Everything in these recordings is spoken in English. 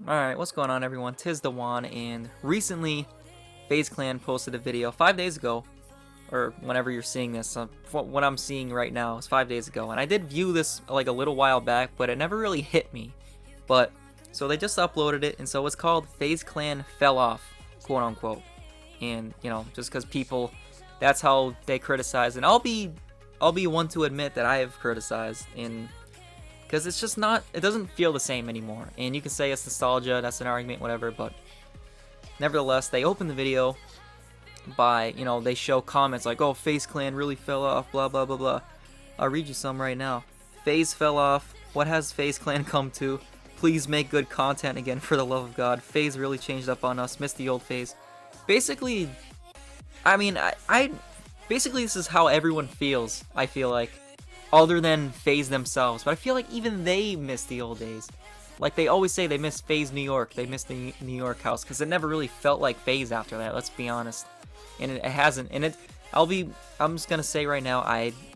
Alright, what's going on everyone? Tis the Juan, and recently FaZe Clan posted a video 5 days ago, or whenever you're seeing this. What I'm seeing right now is 5 days ago, and I did view this like a little while back, but it never really hit me. But so they just uploaded it, and so it's called FaZe Clan Fell Off, quote unquote. And you know, just because people, that's how they criticize, and I'll be one to admit that I have criticized, and because it's just not, it doesn't feel the same anymore. And you can say it's nostalgia, that's an argument, whatever, but nevertheless, they open the video by, you know, they show comments like, oh, FaZe Clan really fell off, blah, blah, blah, blah. I'll read you some right now. FaZe fell off. What has FaZe Clan come to? Please make good content again, for the love of God. FaZe really changed up on us. Missed the old FaZe. Basically, I mean, basically this is how everyone feels, I feel like. Other than FaZe themselves, but I feel like even they miss the old days. Like they always say they miss FaZe New York, they miss the New York house, because it never really felt like FaZe after that, let's be honest. And it hasn't, and I'm just gonna say right now,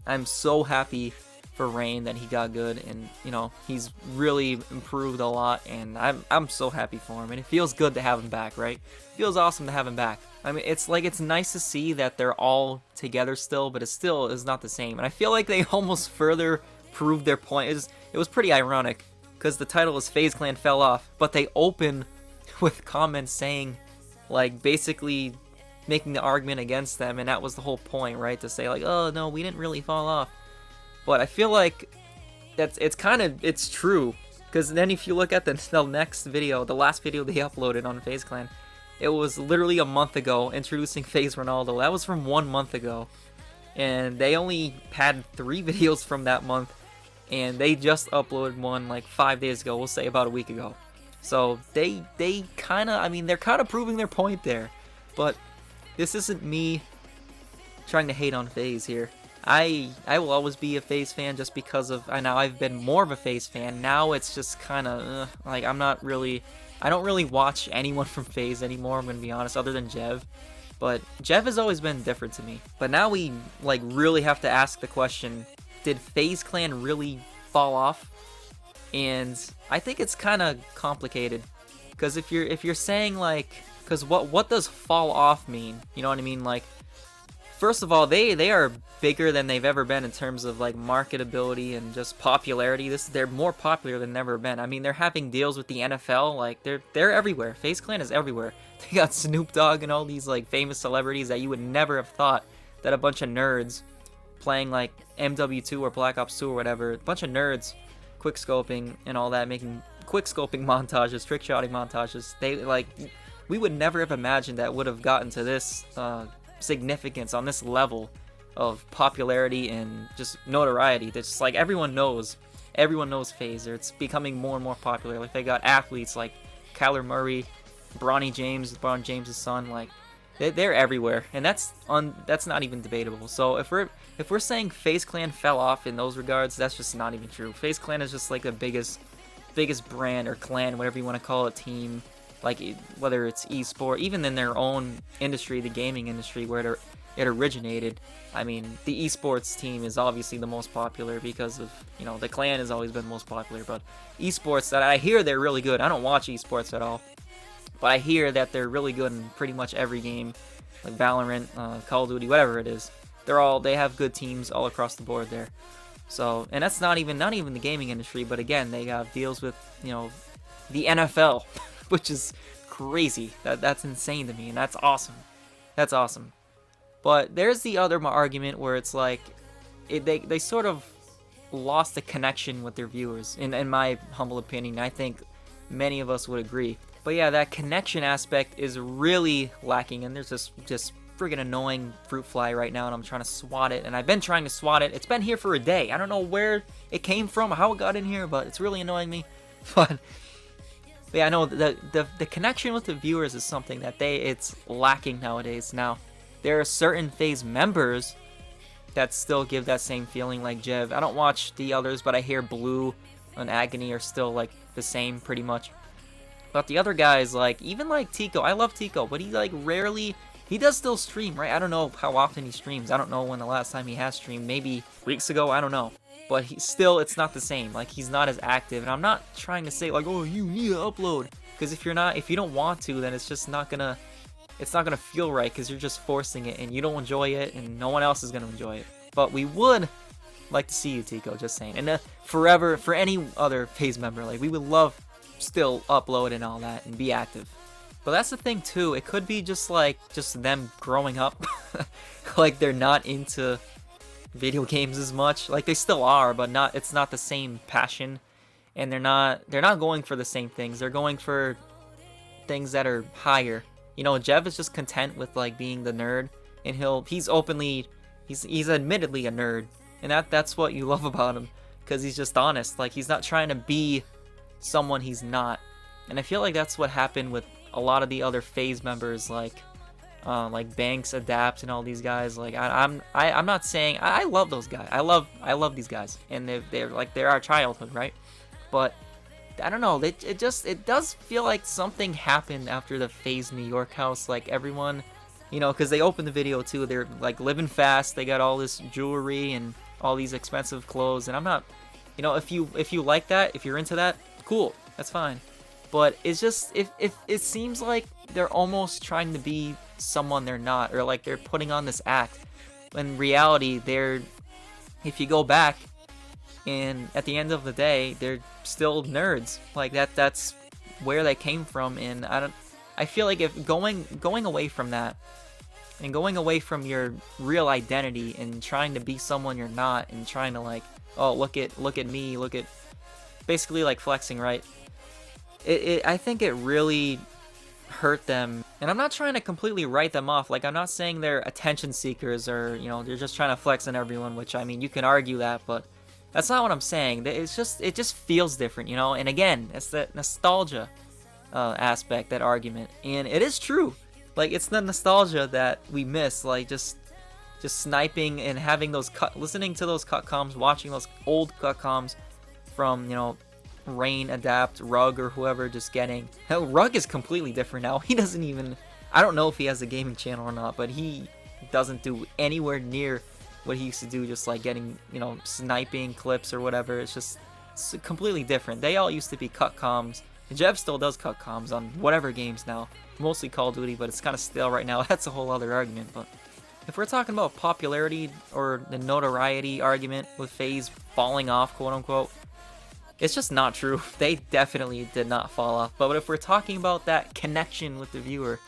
I'm so happy for Rain that he got good, and you know, he's really improved a lot, and I'm so happy for him, and it feels good to have him back, right? It feels awesome to have him back. I mean, it's nice to see that they're all together still, but it still is not the same. And I feel like they almost further proved their point. It was pretty ironic, because the title is FaZe Clan Fell Off, but they open with comments saying, like, basically making the argument against them, and that was the whole point, right? To say, like, oh, no, we didn't really fall off. But I feel like it's true, because then if you look at the next video, the last video they uploaded on FaZe Clan, it was literally a month ago, introducing FaZe Ronaldo. That was from 1 month ago. And they only had 3 videos from that month. And they just uploaded one like 5 days ago, we'll say about a week ago. So they kind of, I mean, they're kind of proving their point there. But this isn't me trying to hate on FaZe here. I will always be a FaZe fan just because of, I know I've been more of a FaZe fan. Now it's just kind of, like, I don't really watch anyone from FaZe anymore, I'm going to be honest, other than Jev. But Jev has always been different to me. But now we, like, really have to ask the question, did FaZe Clan really fall off? And I think it's kind of complicated. Because if you're saying, like, because what does fall off mean? You know what I mean? Like, first of all, they are bigger than they've ever been in terms of like marketability and just popularity. They're more popular than they've ever been. I mean, they're having deals with the NFL. Like they're everywhere. FaZe Clan is everywhere. They got Snoop Dogg and all these like famous celebrities that you would never have thought that a bunch of nerds playing like MW2 or Black Ops 2 or whatever, a bunch of nerds quick scoping and all that, making quick scoping montages, trick shotting montages. They like, we would never have imagined that would have gotten to this significance on this level of popularity and just notoriety. That's just like everyone knows FaZe. It's becoming more and more popular. Like they got athletes like Kyler Murray, LeBron James' son. Like they're everywhere, and that's not even debatable. So if we're saying FaZe Clan fell off in those regards, that's just not even true. FaZe Clan is just like the biggest brand or clan, whatever you want to call it, team. Like whether it's esport, even in their own industry, the gaming industry where it originated. I mean, the esports team is obviously the most popular because of, you know, the clan has always been most popular. But esports, that I hear they're really good. I don't watch esports at all, but I hear that they're really good in pretty much every game, like Valorant, Call of Duty, whatever it is. They have good teams all across the board there. So, and that's not even the gaming industry, but again, they have deals with, you know, the NFL. Which is crazy. That's insane to me, and that's awesome. That's awesome. But there's the other argument where it's like, they sort of lost the connection with their viewers, in my humble opinion. I think many of us would agree. But yeah, that connection aspect is really lacking, and there's this just friggin' annoying fruit fly right now, and I'm trying to swat it, and I've been trying to swat it. It's been here for a day. I don't know where it came from, how it got in here, but it's really annoying me. But yeah, I know the connection with the viewers is something that it's lacking nowadays. Now, there are certain FaZe members that still give that same feeling, like Jev. I don't watch the others, but I hear Blue and Agony are still like the same pretty much. But the other guys, like even like Tico, I love Tico, but he like rarely, he does still stream, right? I don't know how often he streams. I don't know when the last time he has streamed. Maybe weeks ago. I don't know. but it's not the same. Like, he's not as active, and I'm not trying to say like, oh, you need to upload, because if you don't want to, then it's just not gonna feel right, because you're just forcing it, and you don't enjoy it, and no one else is gonna enjoy it. But we would like to see you, Tico, just saying. And forever, for any other FaZe member, like, we would love still upload and all that and be active. But that's the thing too, it could be just them growing up. Like, they're not into video games as much. Like, they still are, but it's not the same passion, and they're not going for the same things. They're going for things that are higher. You know, Jev is just content with like being the nerd, and he's admittedly a nerd, and that's what you love about him, because he's just honest. Like, he's not trying to be someone he's not. And I feel like that's what happened with a lot of the other FaZe members, like Banks, Adapt, and all these guys. Like, I'm not saying I love those guys. I love these guys, and they're our childhood, right? But I don't know. It does feel like something happened after the FaZe New York house. Like, everyone, you know, because they opened the video too. They're like living fast. They got all this jewelry and all these expensive clothes, and I'm not, you know, if you like that, if you're into that, cool, that's fine. But it's just, if it seems like they're almost trying to be someone they're not, or like they're putting on this act. In reality, if you go back, and at the end of the day, they're still nerds. Like, that's where they came from. And I feel like if going away from that, and going away from your real identity and trying to be someone you're not, and trying to like, oh, look at me, basically like flexing, right? I think it really hurt them. And I'm not trying to completely write them off. Like, I'm not saying they're attention seekers, or, you know, they're just trying to flex on everyone, which, I mean, you can argue that, but that's not what I'm saying. It just feels different, you know? And again, it's that nostalgia aspect, that argument. And it is true. Like, it's the nostalgia that we miss, like, just sniping and having those listening to those cut comms, watching those old cut comms from, you know, Rain, Adapt, Rug, or whoever, just getting... Hell, Rug is completely different now. He doesn't even... I don't know if he has a gaming channel or not, but he doesn't do anywhere near what he used to do, just like getting, you know, sniping clips or whatever. It's completely different. They all used to be cut comms. Jev still does cut comms on whatever games now. Mostly Call of Duty, but it's kind of stale right now. That's a whole other argument. But if we're talking about popularity or the notoriety argument with FaZe falling off, quote unquote, it's just not true. They definitely did not fall off. But if we're talking about that connection with the viewer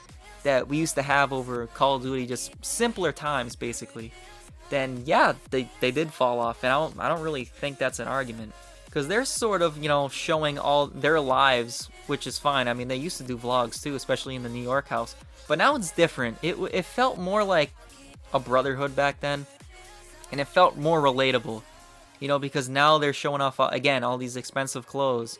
that we used to have over Call of Duty, just simpler times basically, then yeah, they did fall off. And I don't really think that's an argument, because they're sort of, you know, showing all their lives, which is fine. I mean, they used to do vlogs too, especially in the New York house. But now it's different. It felt more like a brotherhood back then, and it felt more relatable. You know, because now they're showing off, again, all these expensive clothes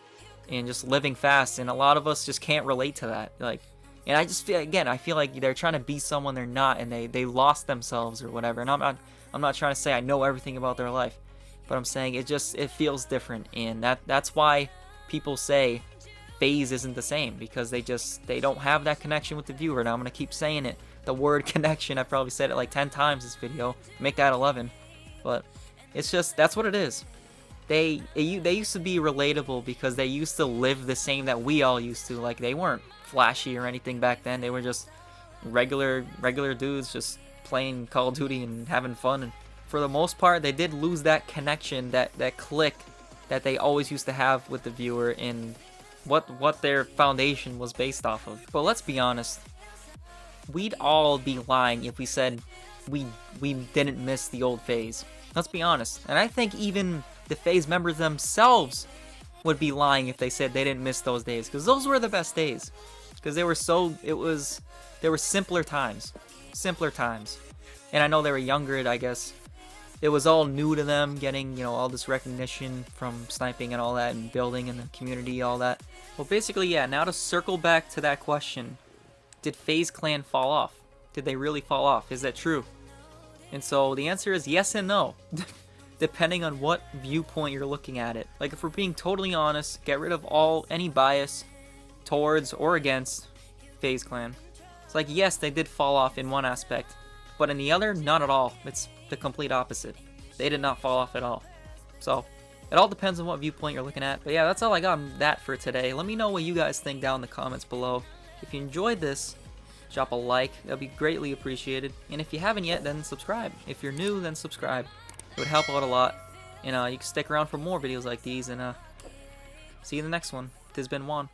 and just living fast, and a lot of us just can't relate to that. Like, and I just feel, again, I feel like they're trying to be someone they're not, and they lost themselves or whatever. And I'm not trying to say I know everything about their life, but I'm saying it feels different, and that's why people say FaZe isn't the same, because they don't have that connection with the viewer. And I'm gonna keep saying it, the word connection. I've probably said it like 10 times this video. Make that 11, but. It's just, that's what it is. They used to be relatable because they used to live the same that we all used to. Like, they weren't flashy or anything back then. They were just regular dudes just playing Call of Duty and having fun. And for the most part, they did lose that connection, that click that they always used to have with the viewer, and what their foundation was based off of. But let's be honest, we'd all be lying if we said we didn't miss the old FaZe. Let's be honest. And I think even the FaZe members themselves would be lying if they said they didn't miss those days, because those were the best days. Because they were there were simpler times. And I know they were younger, I guess. It was all new to them, getting, you know, all this recognition from sniping and all that, and building in the community, all that. Well, basically, yeah, now to circle back to that question, did FaZe Clan fall off? Did they really fall off? Is that true? And so the answer is yes and no, depending on what viewpoint you're looking at it. Like, if we're being totally honest, get rid of any bias towards or against FaZe Clan. It's like, yes, they did fall off in one aspect, but in the other, not at all. It's the complete opposite. They did not fall off at all. So it all depends on what viewpoint you're looking at. But yeah, that's all I got on that for today. Let me know what you guys think down in the comments below. If you enjoyed this, drop a like. That'd be greatly appreciated. And if you haven't yet, then subscribe. If you're new, then subscribe. It would help out a lot. And you can stick around for more videos like these. And see you in the next one. This has been Juan.